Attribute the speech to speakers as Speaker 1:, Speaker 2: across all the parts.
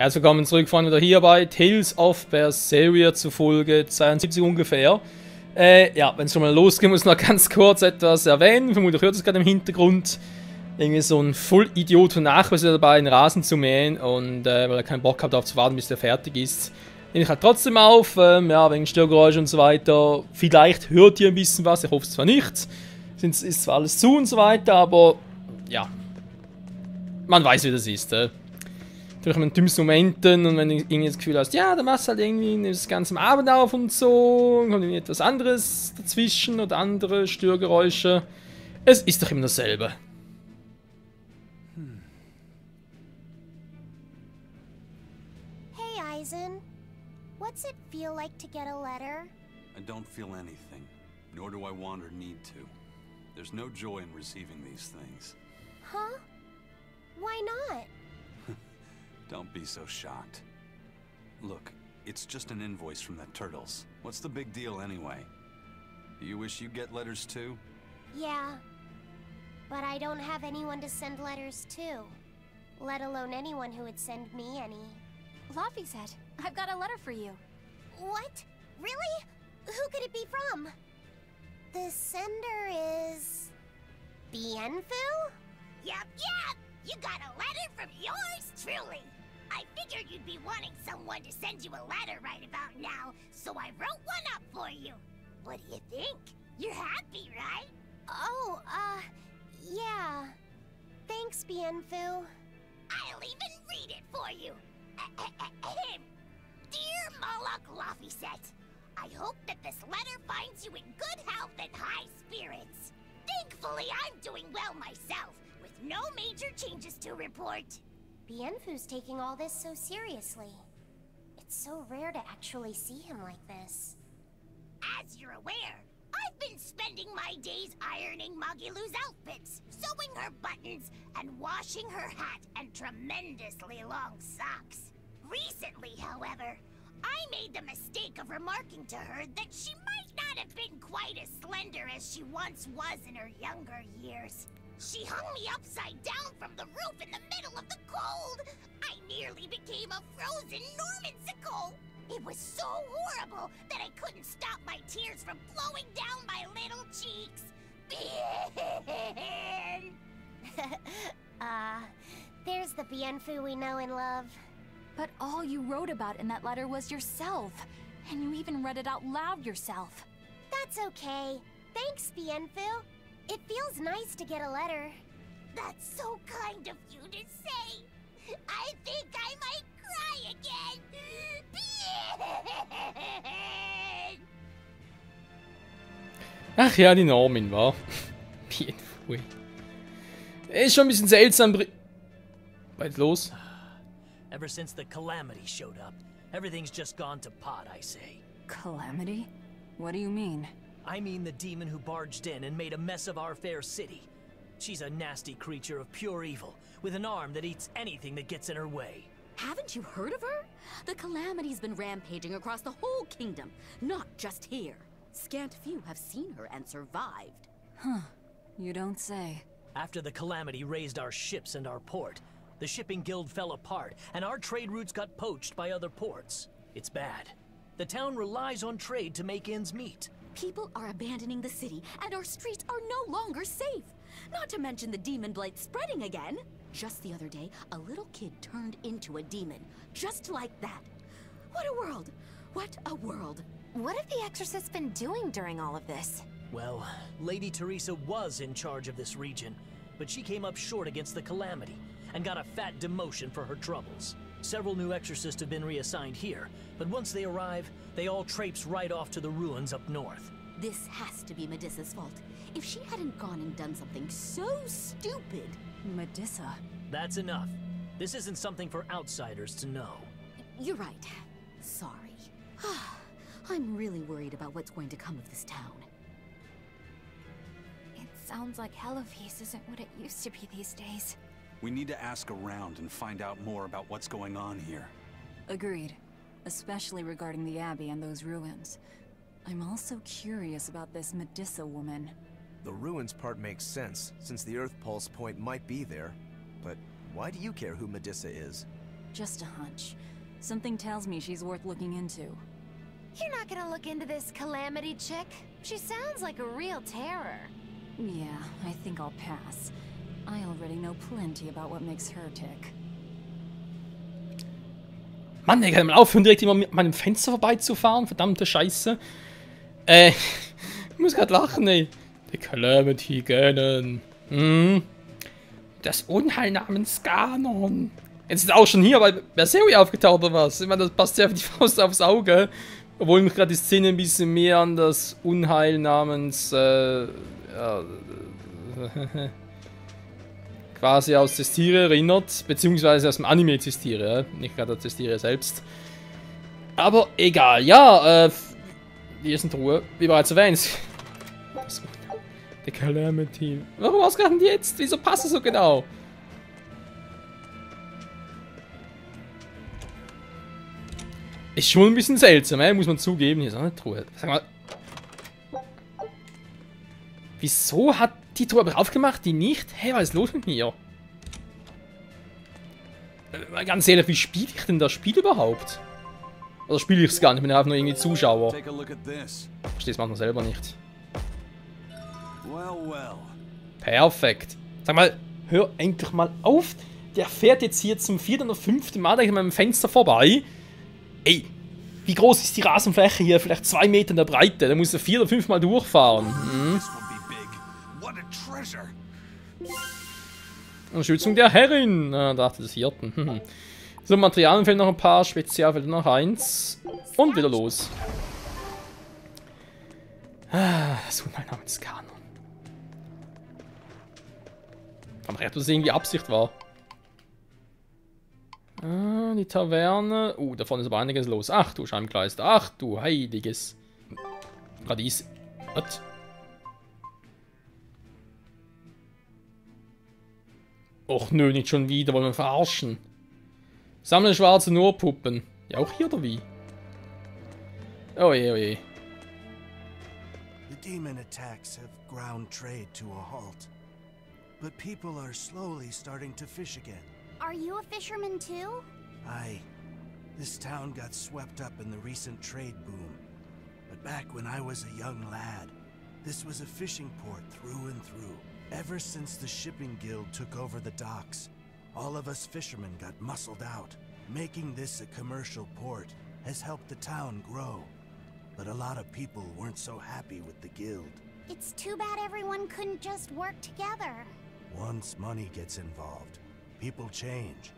Speaker 1: Herzlich willkommen zurück, Freunde, wieder hier bei Tales of Berseria zu Folge 72 ungefähr. Ja, wenn es schon mal losgeht, muss ich noch ganz kurz etwas erwähnen. Vermutlich hört es gerade im Hintergrund. Irgendwie so ein Vollidiot von Nachbar ist dabei, einen Rasen zu mähen und weil er keinen Bock hat darauf zu warten, bis der fertig ist. Nehme ich halt trotzdem auf, ja, wegen Störgeräusch und so weiter. Vielleicht hört ihr ein bisschen was, ich hoffe es zwar nicht. Es ist zwar alles zu und so weiter, aber ja, man weiß, wie das ist. Durch meine dümmsten Momenten und wenn du irgendwie das Gefühl hast, ja, dann machst du halt irgendwie das ganze am Abend auf und so, kommt irgendwie etwas anderes dazwischen oder andere Störgeräusche. Es ist doch immer dasselbe.
Speaker 2: Hey, Eisen. What's it feel like to get a letter?
Speaker 3: I don't feel anything, nor do I want or need to. There's no joy in receiving these things.
Speaker 2: Huh? Why not?
Speaker 3: Don't be so shocked. Look, it's just an invoice from the turtles. What's the big deal anyway? Do you wish you get letters too?
Speaker 2: Yeah. But I don't have anyone to send letters to. Let alone anyone who would send me any.
Speaker 4: Laffy said, I've got a letter for you.
Speaker 2: What? Really? Who could it be from? The sender is... Bienfu?
Speaker 5: Yep. You got a letter from yours truly. I figured you'd be wanting someone to send you a letter right about now, so I wrote one up for you. What do you think? You're happy, right?
Speaker 2: Oh, yeah. Thanks, Bienfu.
Speaker 5: I'll even read it for you. Dear Moloch Laffyset, I hope that this letter finds you in good health and high spirits. Thankfully, I'm doing well myself, with no major changes to report.
Speaker 2: Bienfu's taking all this so seriously. It's so rare to actually see him like this.
Speaker 5: As you're aware, I've been spending my days ironing Magilu's outfits, sewing her buttons, and washing her hat and tremendously long socks. Recently, however, I made the mistake of remarking to her that she might not have been quite as slender as she once was in her younger years. She hung me upside down from the roof in the middle of the cold. I nearly became a frozen Normansicle. It was so horrible that I couldn't stop my tears from flowing down my little cheeks.
Speaker 2: There's the Bienfu we know and love.
Speaker 4: But all you wrote about in that letter was yourself. And you even read it out loud yourself.
Speaker 2: That's okay. Thanks, Bienfu. It feels nice to get a letter.
Speaker 5: That's so kind of you to say. I think I might cry again.
Speaker 1: Ach ja, die Normin, wa? Ist schon ein bisschen seltsam. Weit los.
Speaker 6: Ever since the Calamity showed up, everything's just gone to pot, I say.
Speaker 7: Calamity? What do you mean?
Speaker 6: I mean the demon who barged in and made a mess of our fair city. She's a nasty creature of pure evil, with an arm that eats anything that gets in her way.
Speaker 8: Haven't you heard of her? The Calamity's been rampaging across the whole kingdom, not just here. Scant few have seen her and survived.
Speaker 7: Huh. You don't say.
Speaker 6: After the Calamity raised our ships and our port, the shipping guild fell apart, and our trade routes got poached by other ports. It's bad. The town relies on trade to make ends meet.
Speaker 8: People are abandoning the city, and our streets are no longer safe. Not to mention the demon blight spreading again. Just the other day, a little kid turned into a demon. Just like that. What a world! What a world!
Speaker 4: What have the Exorcists been doing during all of this?
Speaker 6: Well, Lady Teresa was in charge of this region, but she came up short against the Calamity, and got a fat demotion for her troubles. Several new exorcists have been reassigned here, but once they arrive, they all traipse right off to the ruins up north.
Speaker 8: This has to be Medissa's fault. If she hadn't gone and done something so stupid...
Speaker 7: Medissa?
Speaker 6: That's enough. This isn't something for outsiders to know.
Speaker 8: You're right. Sorry. I'm really worried about what's going to come of this town.
Speaker 4: It sounds like Hellofeast isn't what it used to be these days.
Speaker 3: We need to ask around and find out more about what's going on here.
Speaker 7: Agreed. Especially regarding the Abbey and those ruins. I'm also curious about this Medissa woman.
Speaker 9: The ruins part makes sense, since the Earth Pulse point might be there. But why do you care who Medissa is?
Speaker 7: Just a hunch. Something tells me she's worth looking into.
Speaker 8: You're not gonna look into this Calamity chick? She sounds like a real terror.
Speaker 7: Yeah, I think I'll pass. I already know plenty about what makes her tick.
Speaker 1: Mann, ich kann mal aufhören, direkt immer mit meinem Fenster vorbeizufahren. Verdammte Scheiße. Ich muss gerade lachen, ey. Die Calamity kennen. Das Unheil namens Ganon. Jetzt ist er auch schon hier bei Berseria aufgetaucht oder was? Ich meine, das passt ja auf die Faust aufs Auge. Obwohl mich gerade die Szene ein bisschen mehr an das Unheil namens quasi aus Testiere erinnert, beziehungsweise aus dem Anime Testiere, nicht gerade aus Testiere selbst. Aber egal, ja, hier ist eine Truhe, wie bereits erwähnt. Die Calamity. Warum ausgerechnet jetzt? Wieso passt es so genau? Ist schon ein bisschen seltsam, muss man zugeben. Hier ist auch eine Truhe. Sag mal. Wieso hat die Truhe aber aufgemacht, die nicht? Hey, was ist los mit mir? Mal ganz ehrlich, wie spiele ich denn das Spiel überhaupt? Oder spiele ich es gar nicht? Ich bin einfach nur irgendwie Zuschauer. Ich verstehe es manchmal selber nicht. Perfekt. Sag mal, hör endlich mal auf. Der fährt jetzt hier zum 4. oder 5. Mal an meinem Fenster vorbei. Ey, wie groß ist die Rasenfläche hier? Vielleicht 2 Meter in der Breite. Da muss er 4 oder 5 Mal durchfahren. Unterstützung der Herrin. Ah, dachte des 4. So, Materialien fehlen noch ein paar. Spezial fehlt noch 1. Und wieder los. So, mein Name ist Kanon. Kann man recht, dass es irgendwie Absicht war. Ah, die Taverne. Da vorne ist aber einiges los. Ach du Scheibenkleister. Ach du heiliges. Radies. Was? Och nö, nicht schon wieder. Wollen wir verarschen? Sammle schwarze Nurpuppen. Ja, auch hier oder wie? Oh je, oh je.
Speaker 9: The demon attacks have ground trade to a halt. But people are slowly starting to fish again.
Speaker 2: Are you a fisherman too?
Speaker 9: Aye. This town got swept up in the recent trade boom. But back when I was a young lad, this was a fishing port through and through. Ever since the shipping guild took over the docks, all of us fishermen got muscled out. Making this a commercial port has helped the town grow. But a lot of people weren't so happy with the guild.
Speaker 2: It's too bad everyone couldn't just work together.
Speaker 9: Once money gets involved, people change.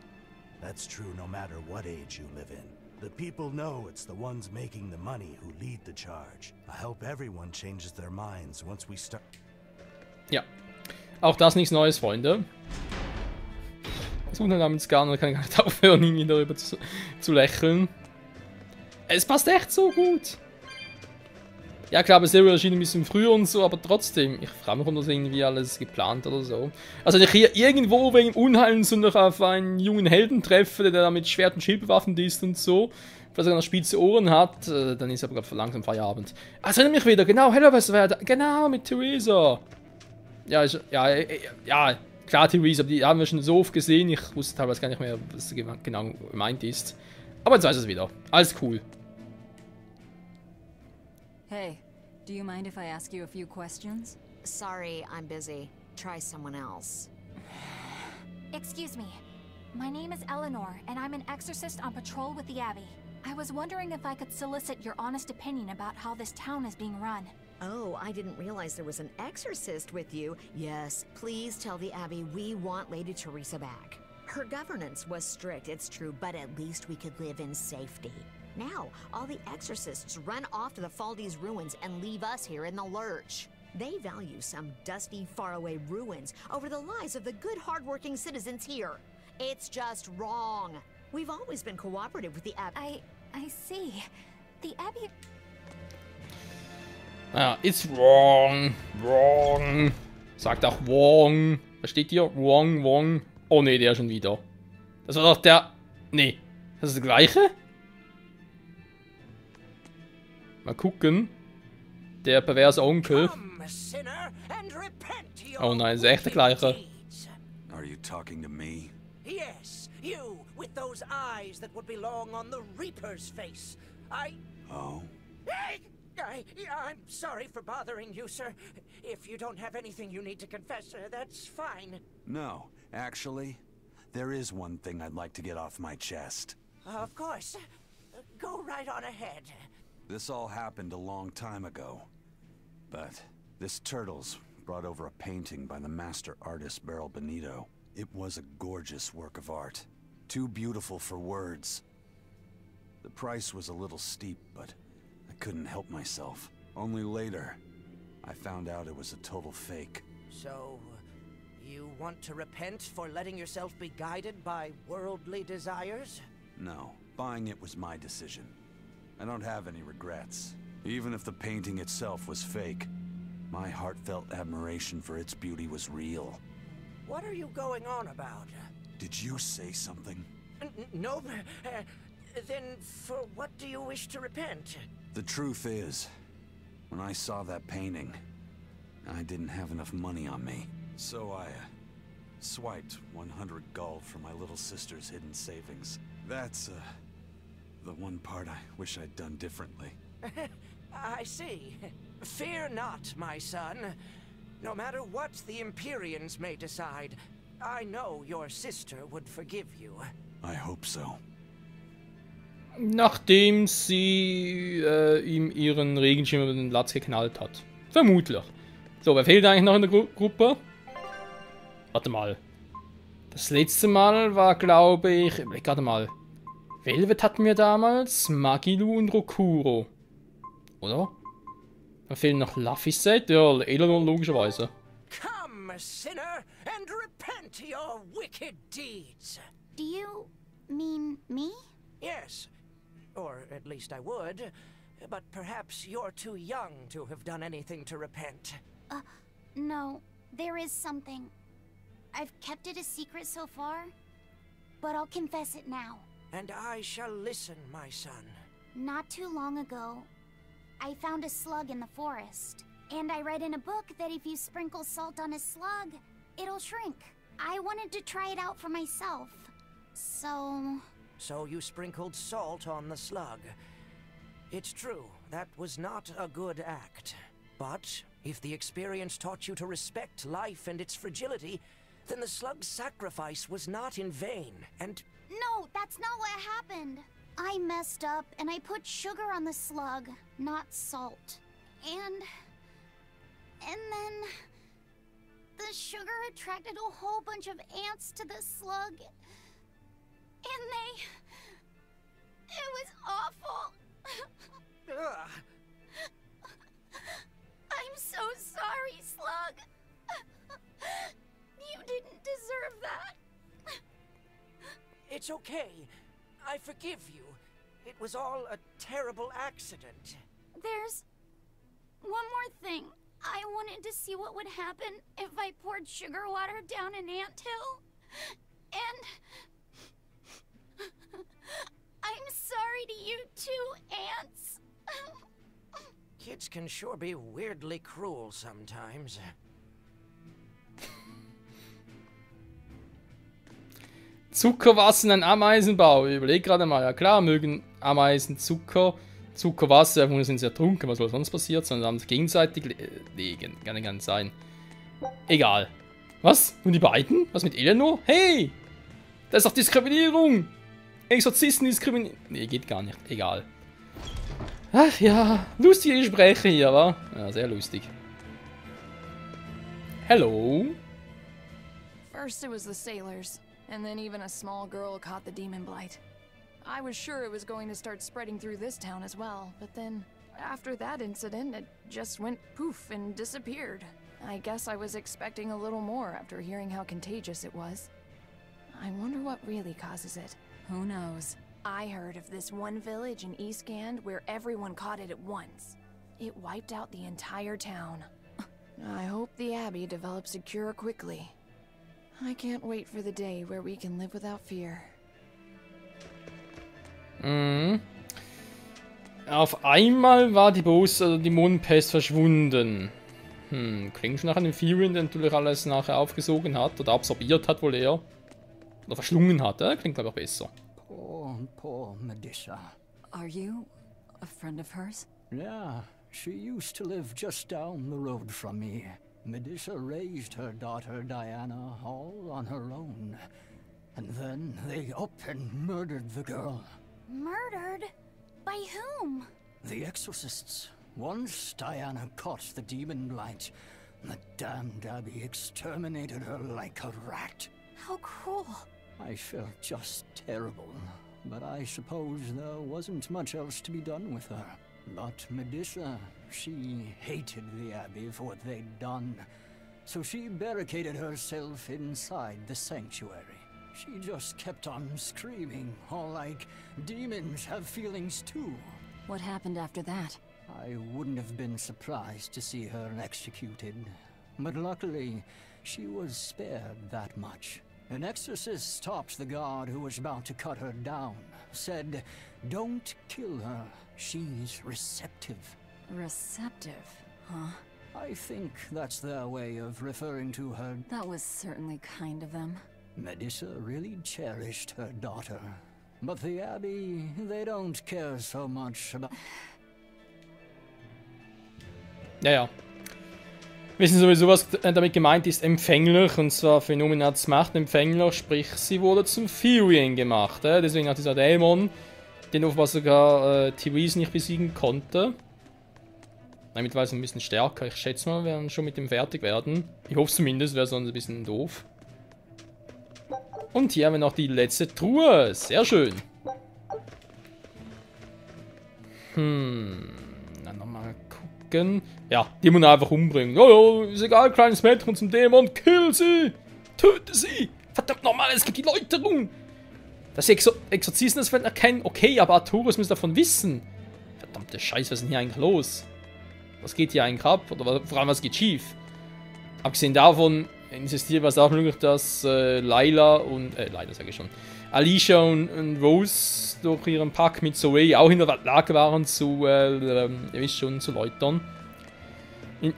Speaker 9: That's true no matter what age you live in. The people know it's the ones making the money who lead the charge. I hope everyone changes their minds once we start.
Speaker 1: Ja. Auch das nichts Neues, Freunde. Das Unheil namens Ganon, kann ich gar nicht aufhören, irgendwie darüber zu lächeln. Es passt echt so gut. Ja klar, Berseria erschien ein bisschen früher und so, aber trotzdem, ich frage mich, ob das irgendwie alles geplant oder so. Also wenn ich hier irgendwo wegen Unheilen so noch auf einen jungen Helden treffe, der da mit Schwert und Schild bewaffnet ist und so, falls er noch spitze Ohren hat, dann ist aber gerade langsam Feierabend. Also erinnere mich wieder, genau, hello Berseria, genau, mit Theresa. Ja, klar, Theresa, aber die haben wir schon so oft gesehen, ich wusste teilweise gar nicht mehr, was genau gemeint ist. Aber jetzt weiß es wieder, alles cool.
Speaker 7: Hey, do you mind if I ask you a few questions?
Speaker 8: Sorry, I'm busy. Try someone else.
Speaker 4: Excuse me. My name is Eleanor, and I'm an exorcist on patrol with the Abbey. I was wondering if I could solicit your honest opinion about how this town is being run.
Speaker 8: Oh, I didn't realize there was an exorcist with you. Yes, please tell the Abbey we want Lady Theresa back. Her governance was strict, it's true, but at least we could live in safety. Now, all the exorcists run off to the Faldi's ruins and leave us here in the lurch. They value some dusty, faraway ruins over the lives of the good, hardworking citizens here. It's just wrong. We've always been cooperative with the Abbey.
Speaker 4: I see. The Abbey...
Speaker 1: Ja, it's wrong. Wrong. Sagt auch wrong. Was steht hier? Wrong, wrong. Oh ne, der schon wieder. Das war doch der... Nee. Das ist der gleiche? Mal gucken. Der perverse Onkel. Oh nein, ist echt der gleiche.
Speaker 3: Are you talking to me?
Speaker 10: Yes, You, with those eyes that would belong on the Reaper's face.
Speaker 3: Oh?
Speaker 10: I'm sorry for bothering you, sir. If you don't have anything you need to confess, that's fine.
Speaker 3: No, actually, there is one thing I'd like to get off my chest.
Speaker 10: Of course. Go right on ahead.
Speaker 3: This all happened a long time ago. But this Turtles brought over a painting by the master artist Beryl Benito. It was a gorgeous work of art. Too beautiful for words. The price was a little steep, but I couldn't help myself. Only later, I found out it was a total fake.
Speaker 10: So, you want to repent for letting yourself be guided by worldly desires?
Speaker 3: No, buying it was my decision. I don't have any regrets. Even if the painting itself was fake, my heartfelt admiration for its beauty was real.
Speaker 10: What are you going on about?
Speaker 3: Did you say something?
Speaker 10: No. Then for what do you wish to repent?
Speaker 3: The truth is, when I saw that painting, I didn't have enough money on me. So I swiped 100 gold from my little sister's hidden savings. That's the one part I wish I'd done differently.
Speaker 10: I see. Fear not, my son. No matter what the Empyreans may decide, I know your sister would forgive you.
Speaker 3: I hope so.
Speaker 1: Nachdem sie ihm ihren Regenschirm über den Latz geknallt hat. Vermutlich. So, wer fehlt eigentlich noch in der Gruppe? Warte mal. Das letzte Mal war, glaube ich... Warte mal. Velvet hatten wir damals, Magilu und Rokuro. Oder? Da fehlen noch Laphicet, ja, Eleanor logischerweise.
Speaker 10: Come, sinner, and repent your wicked deeds.
Speaker 2: Do you mean me?
Speaker 10: Yes. Or at least I would. But perhaps you're too young to have done anything to repent.
Speaker 2: No. There is something. I've kept it a secret so far, but I'll confess it now.
Speaker 10: And I shall listen, my son.
Speaker 2: Not too long ago, I found a slug in the forest. And I read in a book that if you sprinkle salt on a slug, it'll shrink. I wanted to try it out for myself.
Speaker 10: So you sprinkled salt on the slug. It's true, that was not a good act. But if the experience taught you to respect life and its fragility, then the slug's sacrifice was not in vain, and...
Speaker 2: No, that's not what happened. I messed up and I put sugar on the slug, not salt. And then the sugar attracted a whole bunch of ants to the slug. And it was awful. I'm so sorry, slug. You didn't deserve that.
Speaker 10: It's okay. I forgive you. It was all a terrible accident.
Speaker 2: There's one more thing. I wanted to see what would happen if I poured sugar water down an anthill. And... I'm sorry to you too, ants.
Speaker 10: Kids can sure be weirdly cruel sometimes.
Speaker 1: Zuckerwasser in einem Ameisenbau. Ich überlege gerade mal. Ja klar, mögen Ameisen Zucker. Zuckerwasser, einfach nur sind sie ertrunken. Was soll sonst passiert? Sondern haben sie gegenseitig legen. Kann nicht ganz sein. Egal. Was? Und die beiden? Was mit Eleanor? Hey! Das ist doch Diskriminierung! Exorzisten diskriminieren. Nee, geht gar nicht. Egal. Ach ja, lustige Gespräche hier, wa? Ja, sehr lustig. Hello.
Speaker 11: First it was the sailors, and then even a small girl caught the demon blight. I was sure it was going to start spreading through this town as well, but then after that incident, it just went poof and disappeared. I guess I was expecting a little more after hearing how contagious it was. I wonder what really causes it.
Speaker 7: Who knows?
Speaker 11: I heard of this one village in Eastgand where everyone caught it at once. It wiped out the entire town. I hope the Abbey develops a cure quickly. I can't wait for the day where we can live without fear.
Speaker 1: Auf einmal war die Dämonenpest verschwunden. Klingt schon nach einem Empyrean, der natürlich alles nachher aufgesogen hat oder absorbiert hat wohl eher. Oder verschlungen hat, klingt glaube ich besser.
Speaker 12: Poor Medusa.
Speaker 7: Are you a friend of hers?
Speaker 12: Yeah, she used to live just down the road from me. Medusa raised her daughter Diana all on her own. And then they up and murdered the girl.
Speaker 2: Murdered? By whom?
Speaker 12: The exorcists. Once Diana caught the demon blight, the damned abbey exterminated her like a rat.
Speaker 7: How cruel.
Speaker 12: I felt just terrible, but I suppose there wasn't much else to be done with her. But Medusa, she hated the abbey for what they'd done, so she barricaded herself inside the sanctuary. She just kept on screaming, all like, demons have feelings too.
Speaker 7: What happened after that?
Speaker 12: I wouldn't have been surprised to see her executed, but luckily, she was spared that much. An exorcist stopped the guard who was about to cut her down, said, "Don't kill her, she's receptive."
Speaker 7: Receptive, huh?
Speaker 12: I think that's their way of referring to her.
Speaker 7: That was certainly kind of them.
Speaker 12: Medusa really cherished her daughter, but the abbey, they don't care so much about...
Speaker 1: Ja. Wir wissen sowieso, was damit gemeint ist, empfänglich, und zwar Phänomenats Macht empfänglich, sprich, sie wurde zum Furien gemacht. Deswegen hat dieser Dämon, den offenbar sogar Therese nicht besiegen konnte. Damit war es ein bisschen stärker. Ich schätze mal, wir werden schon mit dem fertig werden. Ich hoffe zumindest, wäre sonst ein bisschen doof. Und hier haben wir noch die letzte Truhe. Sehr schön. Dann nochmal gucken. Ja, Dämon einfach umbringen. Ja, ist egal, kleines Mädchen zum Dämon. Kill sie! Töte sie! Verdammt nochmal, es gibt die Läuterung! Dass die Exorzisten das erkennen, okay, aber Arturus muss davon wissen. Verdammte Scheiße, was ist denn hier eigentlich los? Was geht hier eigentlich ab? Oder vor allem, was geht schief? Abgesehen davon insistiert was auch möglich, dass Layla sage ich schon, Alicia und Rose durch ihren Pakt mit Zoe auch in der Lage waren zu, ihr wisst schon, zu läutern.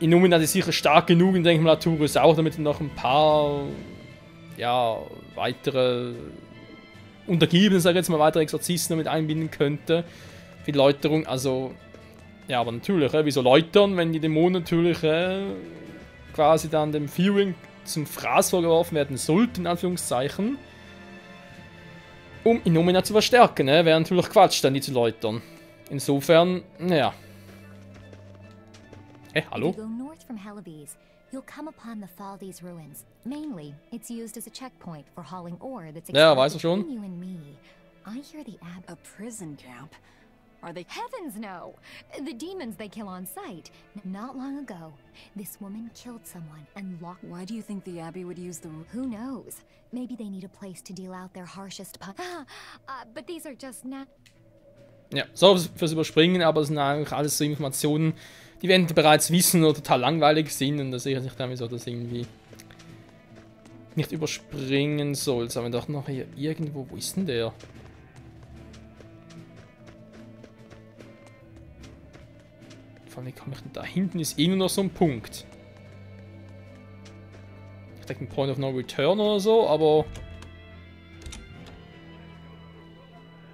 Speaker 1: Illuminat ist sicher stark genug, und denke mal Arturus auch, damit er noch ein paar, ja, weitere Untergebene, sage ich jetzt mal, weitere Exorzisten mit einbinden könnte. Für die Läuterung, also, ja, aber natürlich, wieso läutern, wenn die Dämonen natürlich quasi dann dem Furing zum Fraß vorgeworfen werden sollten, in Anführungszeichen, um Illumina zu verstärken, wäre natürlich Quatsch, dann die zu läutern. Insofern, naja. Hallo?
Speaker 13: If you go north from Helibes, you'll come upon the Faldes ruins. Mainly, it's used as a checkpoint for hauling ore that's
Speaker 1: weiß er schon.
Speaker 13: between you and me. I hear the
Speaker 7: A prison camp? Are they...
Speaker 13: Heavens no! The demons they kill on sight. Not long ago, this woman killed someone and locked...
Speaker 7: Why do you think the Abbey would use the...
Speaker 13: Who knows? Maybe they need a place to deal out their harshest but these are just not...
Speaker 1: Ja, so fürs Überspringen, aber es sind eigentlich alles so Informationen, die wir bereits wissen oder total langweilig sind, und da sehe ich nicht damit so, dass irgendwie nicht überspringen soll. Jetzt haben wir doch noch hier irgendwo, wo ist denn der? Vor allem, wie komme ich denn da hinten? Ist eh nur noch so ein Punkt. Ich denke, ein Point of No Return oder so, aber...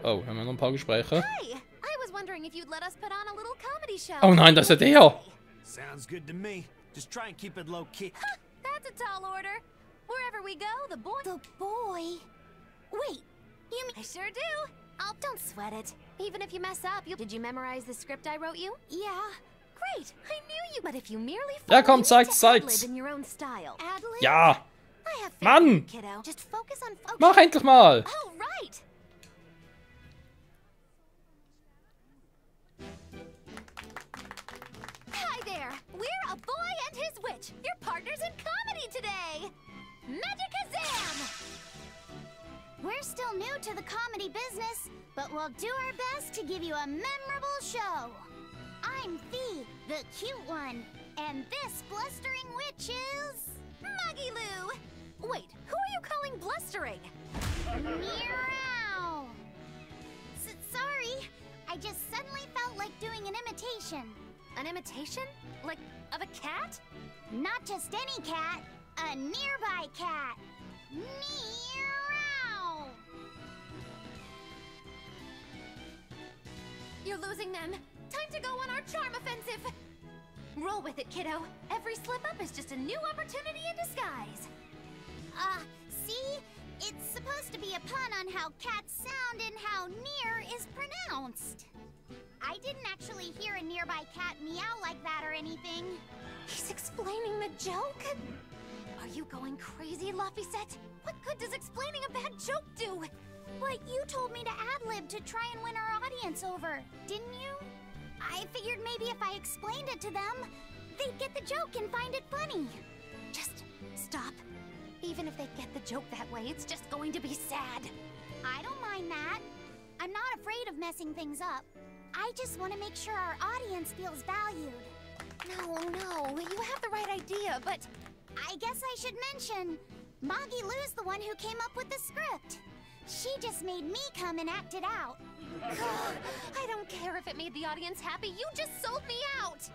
Speaker 1: Oh, haben wir noch ein paar Gespräche. Oh nein, das ist ja der!
Speaker 9: Sounds good to me. Just try and keep it low key.
Speaker 8: That's a tall order. Wherever we go, the boy...
Speaker 2: The boy? Wait, you mean...
Speaker 8: I sure do. Oh, don't sweat it. Even if you mess up, Did you memorize the script I wrote you?
Speaker 2: Yeah.
Speaker 8: Great, I knew you. But if you merely...
Speaker 1: Ja, komm, zeig's.
Speaker 8: In your own style.
Speaker 2: Ad-lib?
Speaker 1: Ja!
Speaker 8: I have
Speaker 1: Mann!
Speaker 8: kiddo. Just focus on... Okay.
Speaker 1: Mach endlich mal!
Speaker 8: Oh, right. Hi there. We're a boy and his witch. Your partners in comedy today. MikelTheSayan.
Speaker 2: We're still new to the comedy business, but we'll do our best to give you a memorable show. I'm Fee, the cute one, and this blustering witch is...
Speaker 8: Muggy-Loo. Wait, who are you calling blustering?
Speaker 2: Meow. Sorry, I just suddenly felt like doing an imitation.
Speaker 8: An imitation? Like, of a cat?
Speaker 2: Not just any cat, a nearby cat. Meow.
Speaker 13: you're losing them. Time to go on our charm offensive. Roll with it, kiddo. Every slip up is just a new opportunity in disguise.
Speaker 2: See? It's supposed to be a pun on how cats sound and how near is pronounced. I didn't actually hear a nearby cat meow like that or anything.
Speaker 13: He's explaining the joke? Are you going crazy, Laphicet? What good does explaining a bad joke do?
Speaker 2: But you told me to ad-lib to try and win our audience over, didn't you? I figured maybe if I explained it to them, they'd get the joke and find it funny.
Speaker 13: Just stop. Even if they get the joke that way, it's just going to be sad.
Speaker 2: I don't mind that. I'm not afraid of messing things up. I just want to make sure our audience feels valued.
Speaker 13: No, you have the right idea, but...
Speaker 2: I guess I should mention, Moggy Lou's the one who came up with the script. She just made me come and act it out.
Speaker 13: I don't care if it made the audience happy, you just sold me out!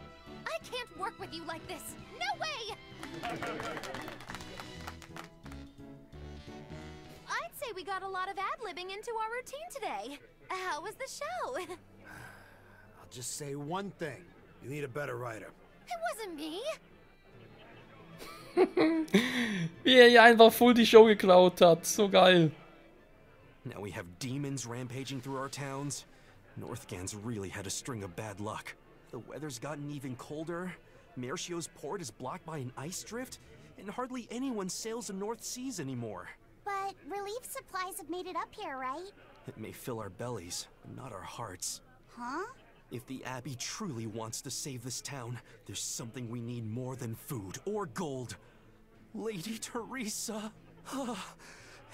Speaker 13: I can't work with you like this! No way! I'd say we got a lot of ad-libbing into our routine today. How was the show?
Speaker 9: I'll just say one thing. You need a better writer.
Speaker 13: It wasn't me.
Speaker 1: Wie er hier einfach voll die Show geklaut hat. So geil.
Speaker 14: Now we have demons rampaging through our towns. Northgan's really had a string of bad luck. The weather's gotten even colder. Mercio's port is blocked by an ice drift, and hardly anyone sails the North Seas anymore.
Speaker 2: But relief supplies have made it up here, right?
Speaker 14: It may fill our bellies, but not our hearts.
Speaker 2: Huh?
Speaker 14: If the Abbey truly wants to save this town, there's something we need more than food or gold. Lady Teresa!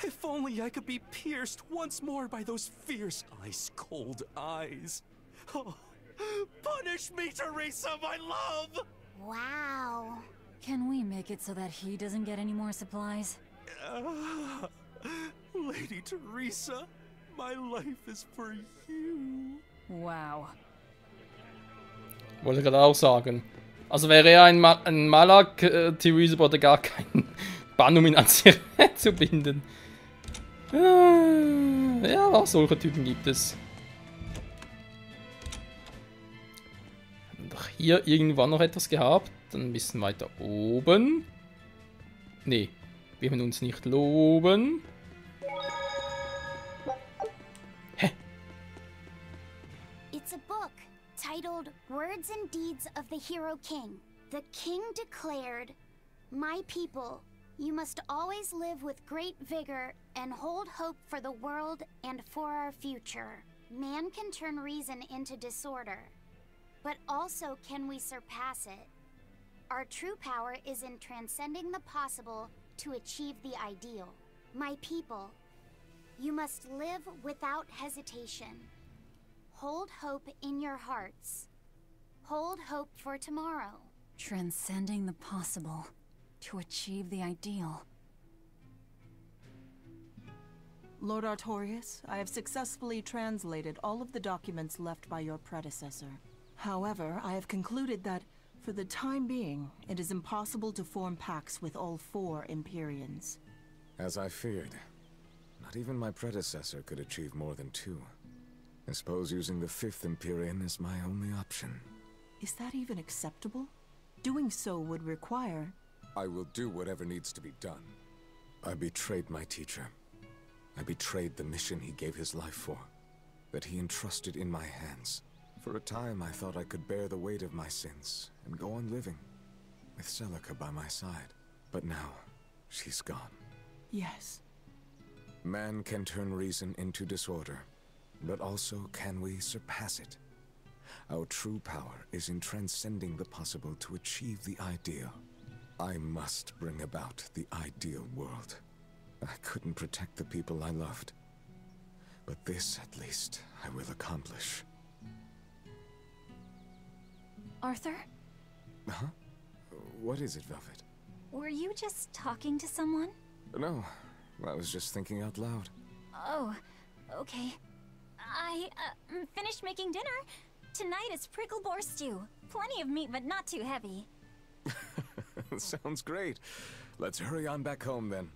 Speaker 14: If only I could be pierced once more by those fierce, ice-cold eyes. Oh, punish me, Teresa, my love!
Speaker 2: Wow.
Speaker 7: Can we make it so that he doesn't get any more supplies?
Speaker 14: Lady Teresa, my life is for you.
Speaker 7: Wow.
Speaker 1: Wollte gerade auch sagen. Also wäre er ein Malak, Theresa braucht gar keinen Bann, um ihn an sich zu binden. Ja, auch solche Typen gibt es. Doch hier irgendwann noch etwas gehabt. Dann ein bisschen weiter oben. Nee, wir können uns nicht loben. Hä?
Speaker 2: It's a book titled Words and Deeds of the Hero King. The king declared, "My people, you must always live with great vigor and hold hope for the world and for our future. Man can turn reason into disorder, but also can we surpass it? Our true power is in transcending the possible to achieve the ideal. My people, you must live without hesitation. Hold hope in your hearts. Hold hope for tomorrow."
Speaker 7: Transcending the possible to achieve the ideal.
Speaker 15: Lord Artorius, I have successfully translated all of the documents left by your predecessor. However, I have concluded that, for the time being, it is impossible to form pacts with all 4 Empyreans.
Speaker 16: As I feared. Not even my predecessor could achieve more than 2. I suppose using the 5th Empyrean is my only option.
Speaker 15: Is that even acceptable? Doing so would require...
Speaker 16: I will do whatever needs to be done. I betrayed my teacher. I betrayed the mission he gave his life for, that he entrusted in my hands. For a time, I thought I could bear the weight of my sins and go on living, with Celica by my side. But now, she's gone.
Speaker 15: Yes.
Speaker 16: Man can turn reason into disorder, but also can we surpass it? Our true power is in transcending the possible to achieve the ideal. I must bring about the ideal world. I couldn't protect the people I loved, but this, at least, I will accomplish.
Speaker 7: Arthur?
Speaker 16: Huh? What is it, Velvet?
Speaker 7: Were you just talking to someone?
Speaker 16: No, I was just thinking out loud.
Speaker 7: Oh, okay. I finished making dinner. Tonight is prickle boar stew. Plenty of meat, but not too heavy.
Speaker 16: Sounds great. Let's hurry on back home then.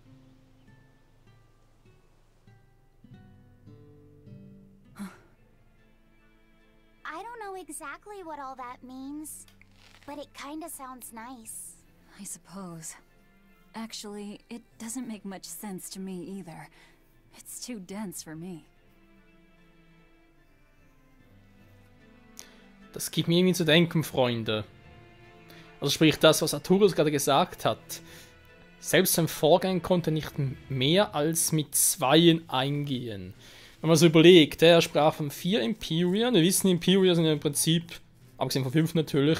Speaker 2: I don't know exactly what all that means, but it kinda sounds nice.
Speaker 7: I suppose. Actually, it doesn't make much sense to me either. It's too dense for me.
Speaker 1: Das gibt mir irgendwie zu denken, Freunde. Also sprich das, was Arturius gerade gesagt hat. Selbst sein Vorgänger konnte nicht mehr als mit 2 eingehen. Wenn man so überlegt, er sprach von 4 Imperien. Wir wissen, Imperien sind ja im Prinzip, abgesehen von 5 natürlich,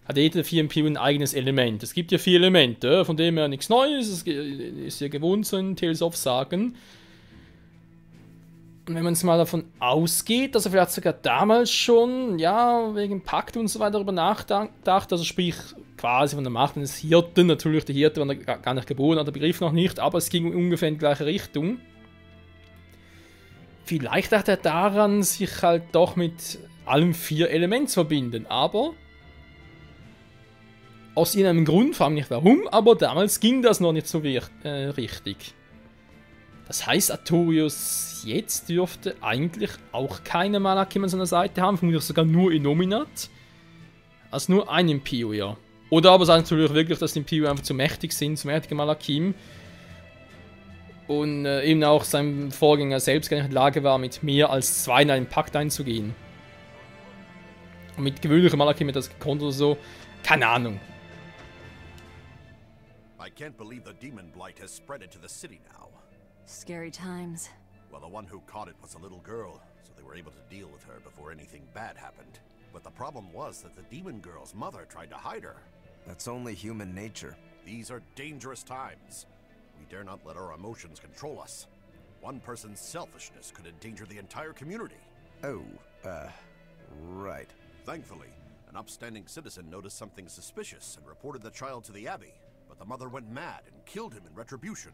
Speaker 1: hat jede 4 Imperien ein eigenes Element. Es gibt ja 4 Elemente, von denen her nichts Neues, es ist ja gewohnt, so in Tales of Sagen. Und wenn man jetzt mal davon ausgeht, dass er vielleicht sogar damals schon, ja, wegen Pakt und so weiter darüber nachdacht, also sprich quasi von der Macht eines Hirten, natürlich der Hirte war gar nicht geboren, hat der Begriff noch nicht, aber es ging ungefähr in die gleiche Richtung. Vielleicht dachte er daran, sich halt doch mit allen 4 Elementen zu verbinden, aber aus irgendeinem Grund, frage mich nicht warum, aber damals ging das noch nicht so richtig. Das heißt, Arturius jetzt dürfte eigentlich auch keine Malakim an seiner Seite haben, vermutlich sogar nur Innominat. Also nur ein Imperium. Oder aber sagen natürlich wirklich, dass die Imperium einfach zu mächtig sind, zu mächtige Malakim. Und eben auch sein Vorgänger selbst gar nicht in der Lage war, mit mehr als 2 in einen Pakt einzugehen. Und mit gewöhnlichen Malakim hat das gekonnt oder so. Keine Ahnung.
Speaker 17: I can't believe the demon blight has spread into the city now.
Speaker 7: Scary times.
Speaker 17: Well, the one who caught it was a little girl, so they were able to deal with her before anything bad happened. But the problem was that the demon girl's mother tried to hide her.
Speaker 10: That's only human nature.
Speaker 17: These are dangerous times. We dare not let our emotions control us. One person's selfishness could endanger the entire community.
Speaker 10: Oh, right.
Speaker 17: Thankfully, an upstanding citizen noticed something suspicious and reported the child to the Abbey, but the mother went mad and killed him in retribution.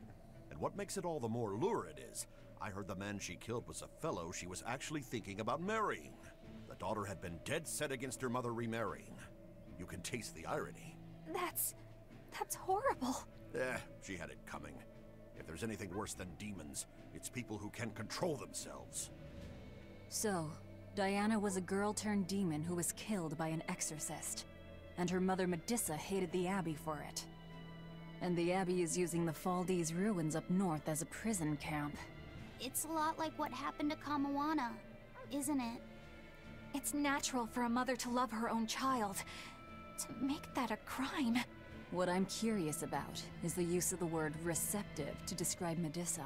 Speaker 17: And what makes it all the more lurid is, I heard the man she killed was a fellow she was actually thinking about marrying. The daughter had been dead set against her mother remarrying. You can taste the irony.
Speaker 4: That's horrible.
Speaker 17: She had it coming. If there's anything worse than demons, it's people who can't control themselves.
Speaker 7: So, Diana was a girl turned demon who was killed by an exorcist. And her mother Medissa hated the Abbey for it. And the Abbey is using the Faldi's ruins up north as a prison camp.
Speaker 2: It's a lot like what happened to Kamawana, isn't it?
Speaker 4: It's natural for a mother to love her own child. To make that a crime.
Speaker 7: What I'm curious about is the use of the word receptive to describe Medissa.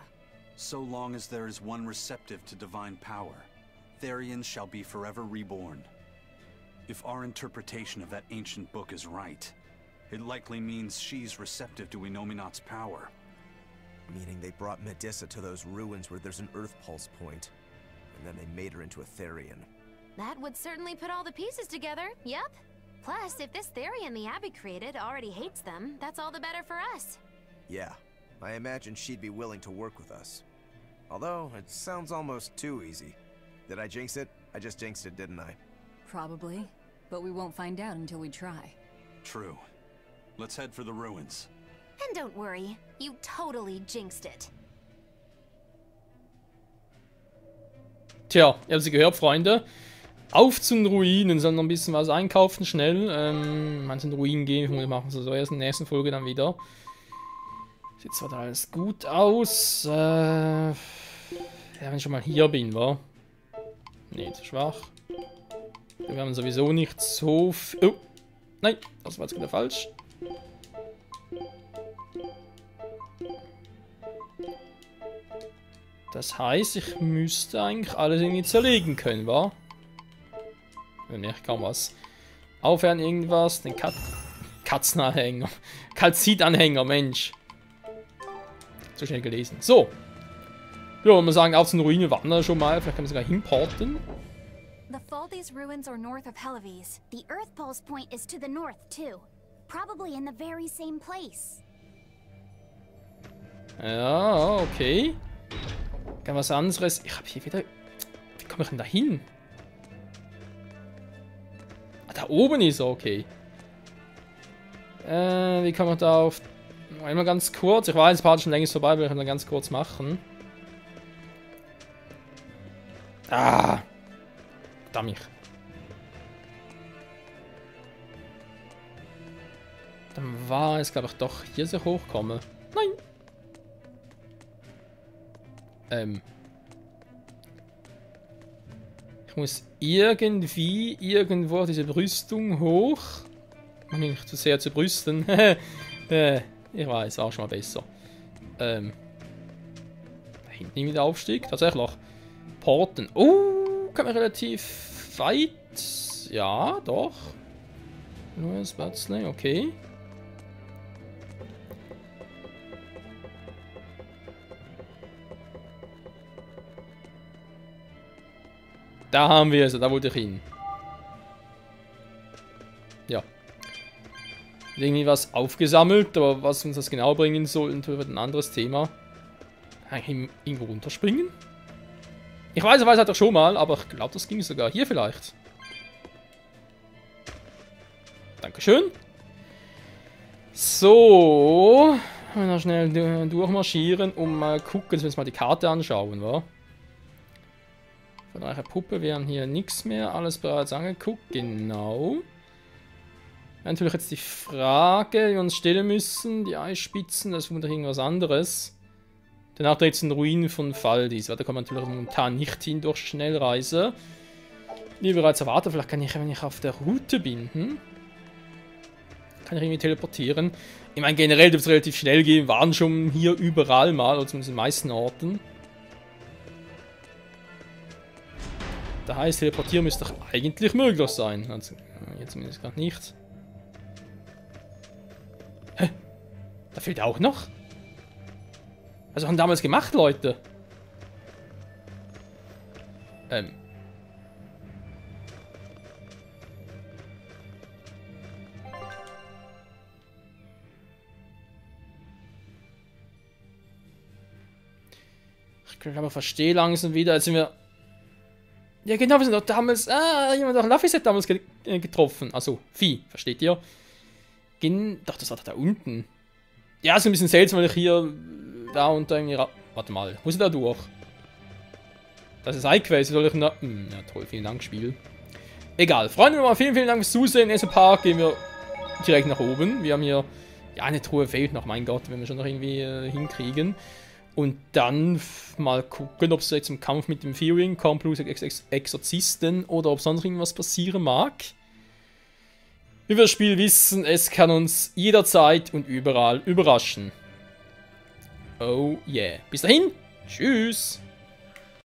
Speaker 3: So long as there is one receptive to divine power, Therians shall be forever reborn. If our interpretation of that ancient book is right, it likely means she's receptive to Innominat's power.
Speaker 10: Meaning they brought Medissa to those ruins where there's an Earth Pulse point, and then they made her into a Therian.
Speaker 13: That would certainly put all the pieces together, yep. Plus, if this Therian the Abbey created already hates them, that's all the better for us.
Speaker 10: Yeah, I imagine she'd be willing to work with us. Although, it sounds almost too easy. Did I jinx it? I just jinxed it, didn't I?
Speaker 7: Probably, but we won't find out until we try.
Speaker 3: True. Let's head for the ruins.
Speaker 13: And don't worry, you totally jinxed it.
Speaker 1: Tja, ihr habt sie gehört, Freunde. Auf zu den Ruinen, sollen noch ein bisschen was einkaufen, schnell. Manche Ruinen gehen, wir machen es so erst in der nächsten Folge dann wieder. Sieht zwar da alles gut aus. Ja, wenn ich schon mal hier bin, wa? Nee, zu schwach. Wir haben sowieso nicht so viel. Oh! Nein, das war jetzt wieder falsch. Das heißt, ich müsste eigentlich alles irgendwie zerlegen können, wa? Wenn nicht, kaum was. Aufhören, irgendwas. Den Katzenanhänger. Kalzitanhänger, Mensch. Zu schnell gelesen. So. Ja, wenn wir sagen, auf zu den Ruinen wandern schon mal. Vielleicht können wir sogar hinporten.
Speaker 4: The Faldi's ruins are north of Helives.
Speaker 2: The Earth Pulse point is to the north, too. Probably in the very same place.
Speaker 1: Ja, okay. Kann was anderes. Ich habe hier wieder... Wie komme ich denn da hin? Ah, da oben ist er, okay. Wie kann man da auf... Einmal ganz kurz. Ich weiß, das Part ist schon längst vorbei, aber ich kann da ganz kurz machen. Ah! Verdammt. Dann war es, glaube ich, doch hier so hochkommen. Nein! Ich muss irgendwie irgendwo diese Brüstung hoch. Um mich nicht zu sehr zu brüsten. Ich weiß, war schon mal besser. Da hinten irgendwie der Aufstieg. Tatsächlich. Porten. Oh, kann man relativ weit. Ja, doch. Nur das Batzle, okay. Da haben wir es, da wollte ich hin. Ja. Irgendwie was aufgesammelt, aber was uns das genau bringen soll, wird ein anderes Thema. Irgendwo runterspringen? Ich weiß, er weiß halt doch schon mal, aber ich glaube, das ging sogar hier vielleicht. Dankeschön. So. Noch schnell durchmarschieren, um mal gucken, dass wir uns mal die Karte anschauen, wa? Von eurer Puppe, wir haben hier nichts mehr, alles bereits angeguckt, genau. Natürlich jetzt die Frage, die wir uns stellen müssen, die Eisspitzen, das ist vermutlich irgendwas anderes. Danach dreht es in Ruinen von Faldis, da kommt man natürlich momentan nicht hin durch Schnellreise. Wie bereits erwartet, vielleicht kann ich, wenn ich auf der Route bin, kann ich irgendwie teleportieren. Ich meine, generell dürfte es relativ schnell gehen, waren schon hier überall mal, oder zumindest in den meisten Orten. Das heißt, teleportieren müsste doch eigentlich möglich sein. Also, jetzt zumindest gerade nicht. Hä? Da fehlt auch noch? Was haben wir damals gemacht, Leute? Ich glaube, ich verstehe langsam wieder. Jetzt sind wir... Ja genau, wir sind doch damals... jemand hat Laffis damals getroffen. Also, Vieh, versteht ihr? Doch, das war doch da unten. Ja, ist ein bisschen seltsam, weil ich hier... Da und da irgendwie... Warte mal, muss ich da durch? Das ist Sidequest, soll ich noch... ja toll, vielen Dank, Spiel. Egal, Freunde, nochmal vielen Dank fürs Zusehen. In diesem Park gehen wir direkt nach oben. Wir haben hier... Ja, eine Truhe fehlt noch, mein Gott, wenn wir schon noch irgendwie hinkriegen. Und dann mal gucken, ob es jetzt im Kampf mit dem Fearing kommt, plus Exorzisten, oder ob sonst irgendwas passieren mag. Wie wir das Spiel wissen, es kann uns jederzeit und überall überraschen. Oh yeah. Bis dahin, tschüss.